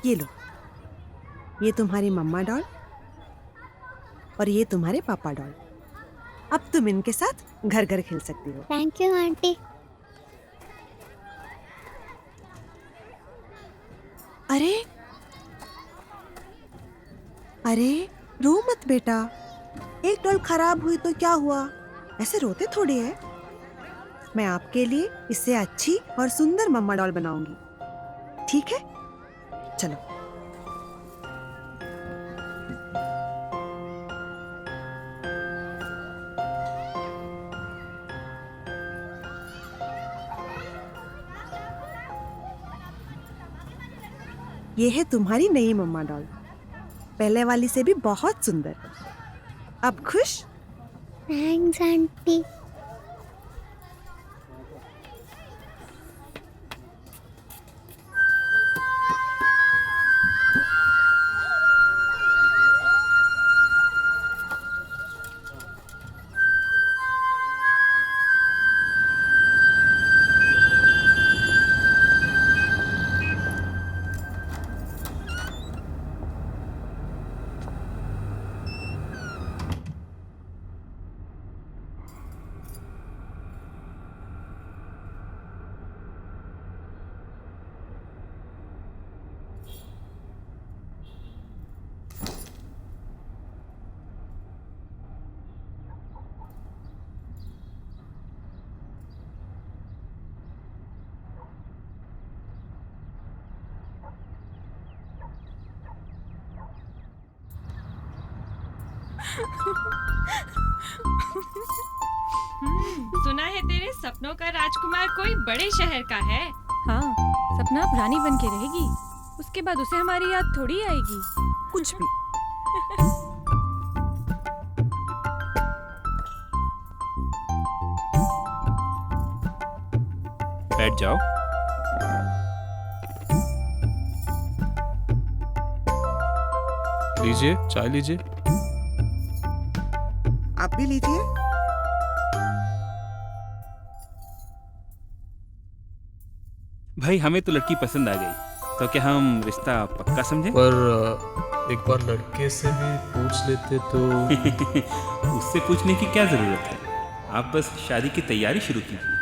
ये लो, ये तुम्हारी मम्मा डॉल और ये तुम्हारे पापा डॉल। अब तुम इनके साथ घर घर खेल सकती हो। Thank you aunty. अरे अरे, रो मत बेटा। एक डॉल खराब हुई तो क्या हुआ, ऐसे रोते थोड़ी है। मैं आपके लिए इससे अच्छी और सुंदर मम्मा डॉल बनाऊंगी, ठीक है? चलो। ये है तुम्हारी नई मम्मा डॉल, पहले वाली से भी बहुत सुंदर। अब खुश? Thanks aunty. सुना है तेरे सपनों का राजकुमार कोई बड़े शहर का है। हाँ, सपना अब रानी बन के रहेगी। उसके बाद उसे हमारी याद थोड़ी आएगी। कुछ भी। बैठ जाओ। लीजिए, चाय लीजिए। आप भी लीजिए। भाई हमें तो लड़की पसंद आ गई, तो क्या हम रिश्ता पक्का समझे? पर एक बार लड़के से भी पूछ लेते तो। उससे पूछने की क्या जरूरत है, आप बस शादी की तैयारी शुरू कीजिए।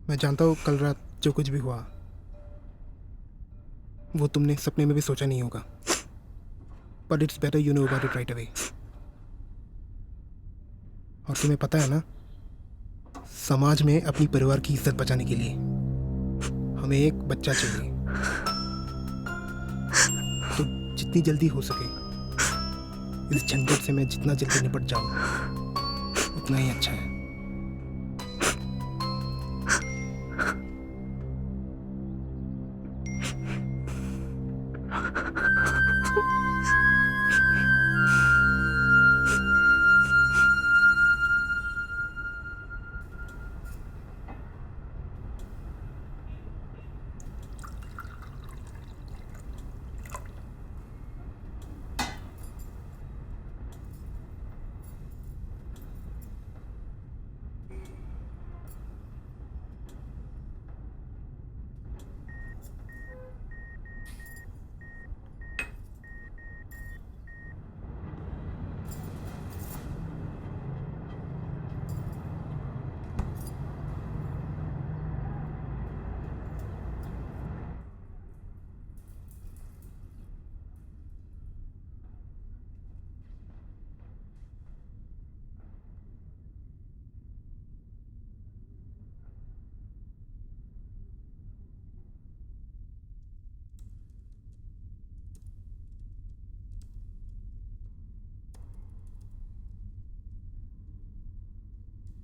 मैं जानता हूँ कल रात जो कुछ भी हुआ वो तुमने सपने में भी सोचा नहीं होगा, but it's better you know about it right away. और तुम्हें पता है ना, समाज में अपनी परिवार की इज्जत बचाने के लिए हमें एक बच्चा चाहिए। तो जितनी जल्दी हो सके इस झंझट से मैं जितना जल्दी निपट जाऊं उतना ही अच्छा है।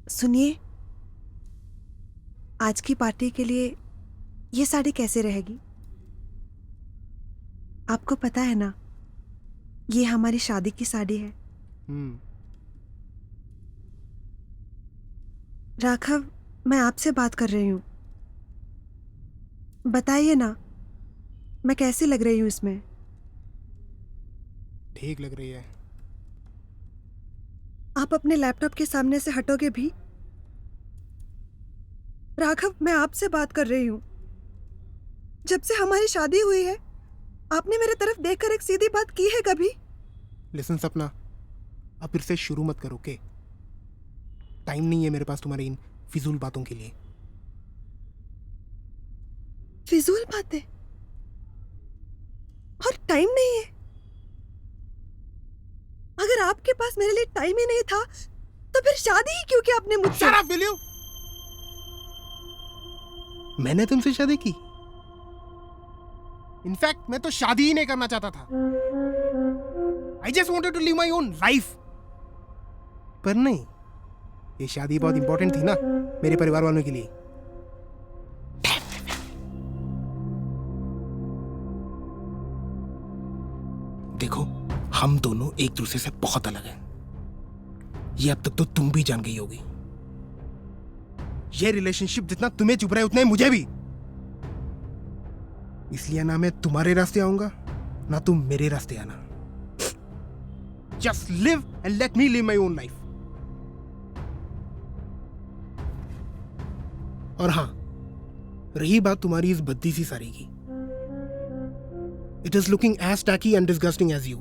सुनिए, आज की पार्टी के लिए ये साड़ी कैसे रहेगी? आपको पता है ना, ये हमारी शादी की साड़ी है। राघव, मैं आपसे बात कर रही हूँ। बताइए ना, मैं कैसी लग रही हूँ इसमें? ठीक लग रही है। आप अपने लैपटॉप के सामने से हटोगे भी? राघव, मैं आपसे बात कर रही हूँ। जब से हमारी शादी हुई है, आपने मेरे तरफ देखकर एक सीधी बात की है कभी? लिसन सपना, अब फिर से शुरू मत करो, ओके? टाइम नहीं है मेरे पास तुम्हारी इन फिजूल बातों के लिए। फिजूल बातें? और टाइम नहीं है? अगर आपके पास मेरे लिए टाइम ही नहीं था, तो फिर शादी ही क्यों की आपने मुझसे? Shut up, will you? मैंने तुमसे शादी की? इनफैक्ट मैं तो शादी ही नहीं करना चाहता था। I just wanted to live my own life. पर नहीं, ये शादी बहुत इंपॉर्टेंट थी ना मेरे परिवार वालों के लिए। देखो, हम दोनों एक दूसरे से बहुत अलग हैं। ये अब तक तो तुम भी जान गई होगी। ये रिलेशनशिप जितना तुम्हें चुभ रहा है उतना ही मुझे भी। इसलिए ना मैं तुम्हारे रास्ते आऊंगा, ना तुम मेरे रास्ते आना। Just live and let me live my own life. और हाँ, रही बात तुम्हारी इस भद्दी सी साड़ी की, it is looking as tacky and disgusting as you.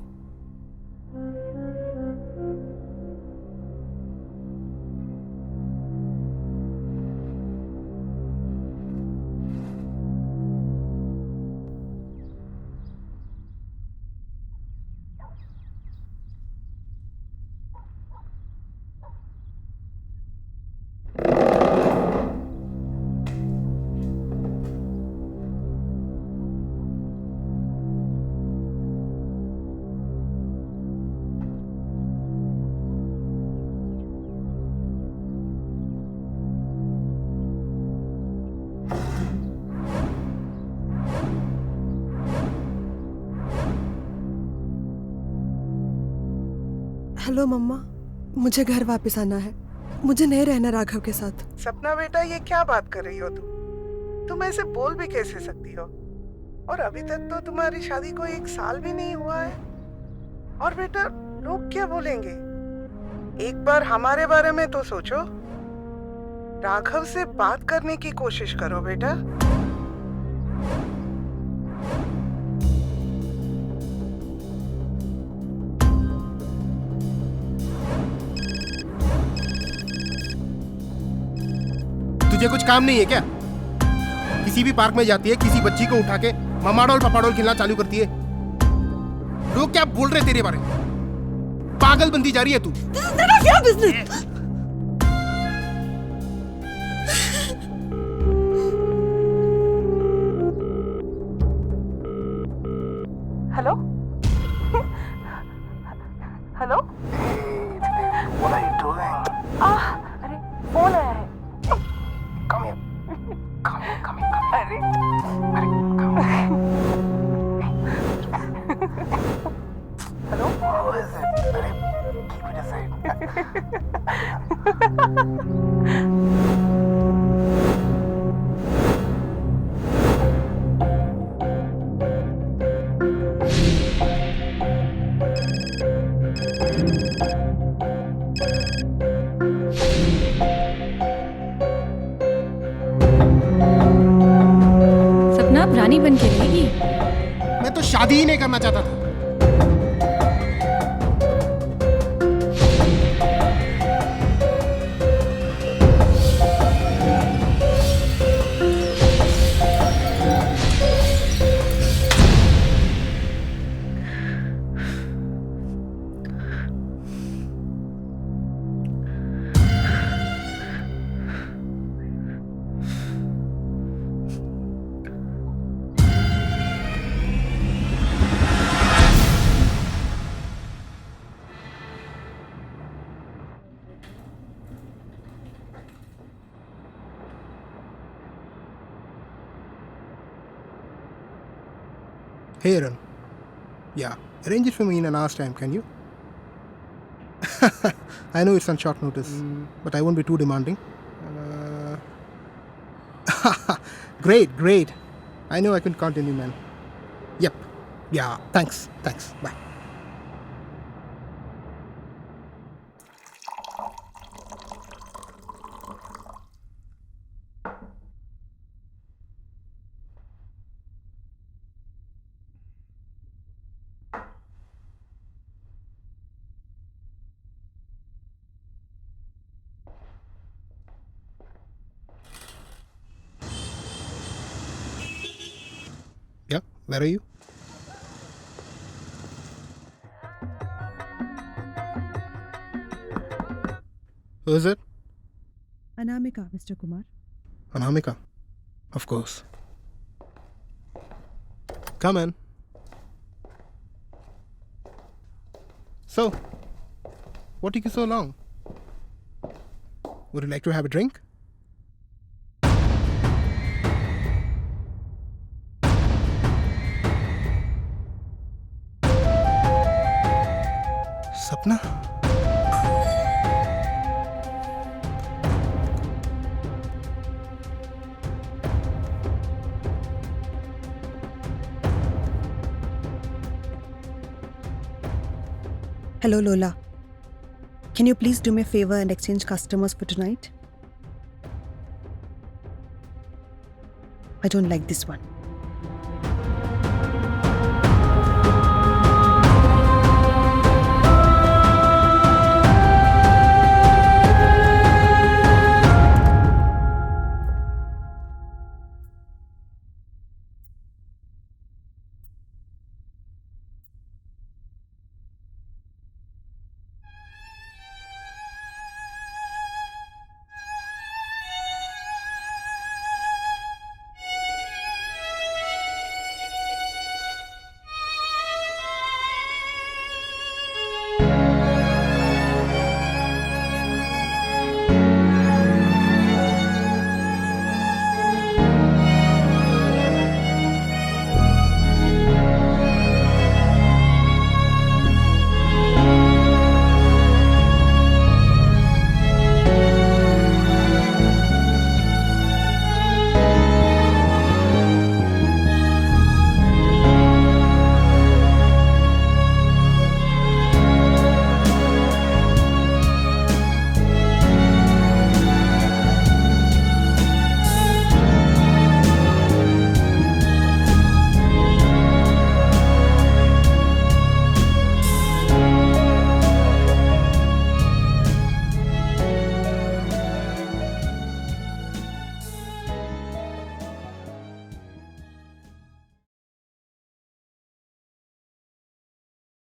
Hello मम्मा, मुझे घर वापस आना है। मुझे नहीं रहना राघव के साथ। सपना बेटा, ये क्या बात कर रही हो तुम ऐसे बोल भी कैसे सकती हो? और अभी तक तो तुम्हारी शादी को 1 साल भी नहीं हुआ है। और बेटा, लोग क्या बोलेंगे? एक बार हमारे बारे में तो सोचो। राघव से बात करने की कोशिश करो बेटा। तुझे कुछ काम नहीं है क्या? किसी भी पार्क में जाती है, किसी बच्ची को उठा के मम्मा डॉल पापा डॉल खेलना चालू करती है। लोग क्या बोल रहे हैं तेरे बारे में? पागल बनती जा रही है तू। क्या business? Hello hello, What are you doing? अरे फोन आया है। Come here. Come here, come here, come here. अरे come here. Hello, Who is it? अरे keep it aside. सपना अब रानी बन के रहेगी। मैं तो शादी ही नहीं करना चाहता था। Hey Aaron. Yeah, arrange it for me in an hour's time, can you? I know it's on short notice, but I won't be too demanding. Great, great. I know I can count on you, man. Yep. Yeah, thanks. Bye. Yeah, where are you? Who is it? Anamika, mister Kumar. Anamika. Of course. Come in. So, what took you so long? Would you like to have a drink? सपना? Hello, Lola. Can you please do me a favor and exchange customers for tonight? I don't like this one.